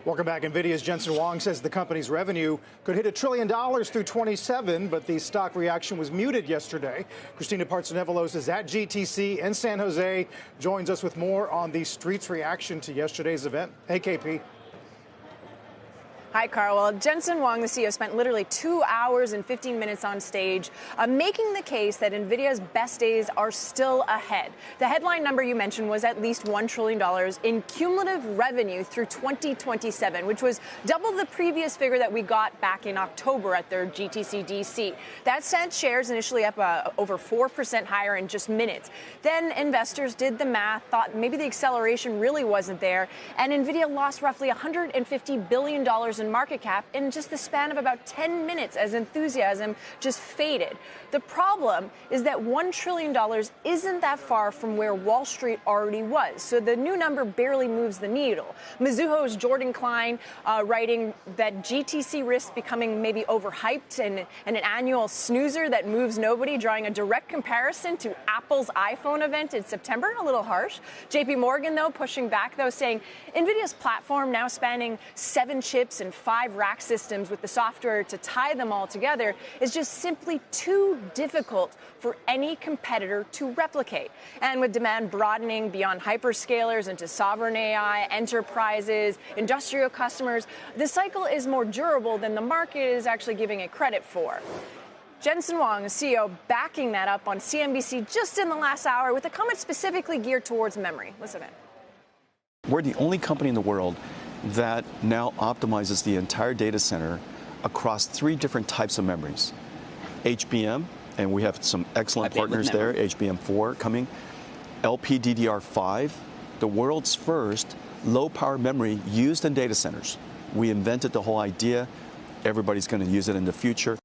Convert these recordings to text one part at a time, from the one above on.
Welcome back. Nvidia's Jensen Huang says the company's revenue could hit $1 trillion through 27, but the stock reaction was muted yesterday. Kristina Partsinevelos is at GTC in San Jose, joins us with more on the street's reaction to yesterday's event. Hey, KP. Hi, Carl. Well, Jensen Huang, the CEO, spent literally 2 hours and 15 minutes on stage making the case that Nvidia's best days are still ahead. The headline number you mentioned was at least $1 trillion in cumulative revenue through 2027, which was double the previous figure that we got back in October at their GTC DC. That sent shares initially up over 4% higher in just minutes. Then investors did the math, thought maybe the acceleration really wasn't there, and Nvidia lost roughly $150 billion in market cap in just the span of about 10 minutes as enthusiasm just faded. The problem is that $1 trillion isn't that far from where Wall Street already was, so the new number barely moves the needle. Mizuho's Jordan Klein writing that GTC risks becoming maybe overhyped and an annual snoozer that moves nobody, drawing a direct comparison to Apple's iPhone event in September. A little harsh. JP Morgan, though, pushing back, though, saying Nvidia's platform, now spanning 7 chips and 5 rack systems with the software to tie them all together, is just simply too difficult for any competitor to replicate. And with demand broadening beyond hyperscalers into sovereign AI, enterprises, industrial customers, the cycle is more durable than the market is actually giving it credit for. Jensen Huang, the CEO, backing that up on CNBC just in the last hour with a comment specifically geared towards memory. Listen in. We're the only company in the world that now optimizes the entire data center across 3 different types of memories. HBM, and we have some excellent partners there, HBM4 coming. LPDDR5, the world's first low-power memory used in data centers. We invented the whole idea. Everybody's going to use it in the future.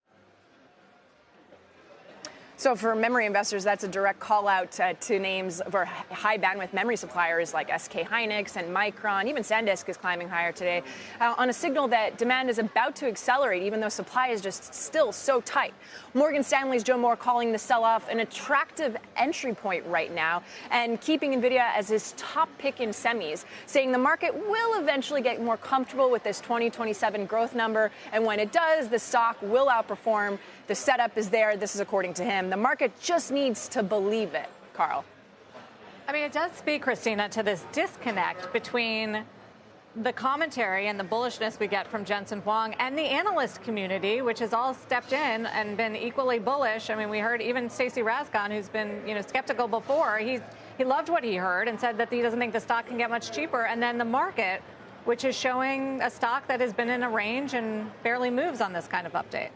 So for memory investors, that's a direct call out to names for high bandwidth memory suppliers like SK Hynix and Micron. Even SanDisk is climbing higher today on a signal that demand is about to accelerate, even though supply is just still so tight. Morgan Stanley's Joe Moore calling the sell-off an attractive entry point right now and keeping Nvidia as his top pick in semis, saying the market will eventually get more comfortable with this 2027 growth number. And when it does, the stock will outperform. The setup is there. This is according to him. The market just needs to believe it. Carl. I mean, it does speak, Kristina, to this disconnect between the commentary and the bullishness we get from Jensen Huang and the analyst community, which has all stepped in and been equally bullish. I mean, we heard even Stacey Rasgon, who's been, skeptical before. He loved what he heard and said that he doesn't think the stock can get much cheaper. And then the market, which is showing a stock that has been in a range and barely moves on this kind of update.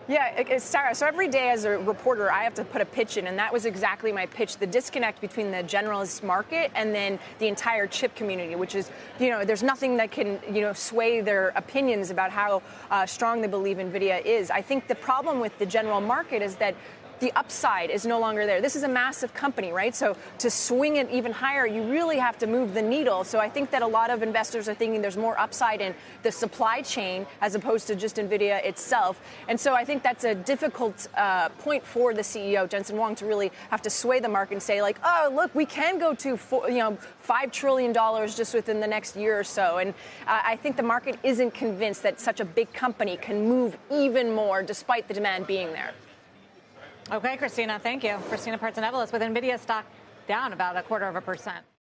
Yeah, Sarah, so every day as a reporter, I have to put a pitch in, and that was exactly my pitch, the disconnect between the generalist market and then the entire chip community, which is, there's nothing that can, sway their opinions about how strong they believe NVIDIA is. I think the problem with the general market is that the upside is no longer there. This is a massive company, right? So to swing it even higher, you really have to move the needle. So I think that a lot of investors are thinking there's more upside in the supply chain as opposed to just NVIDIA itself. And so I think that's a difficult point for the CEO, Jensen Huang, to really have to sway the market and say, like, oh, look, we can go to $5 trillion just within the next year or so. And I think the market isn't convinced that such a big company can move even more despite the demand being there. Okay, Kristina, thank you. Kristina Partsinevelos with Nvidia stock down about 0.25%.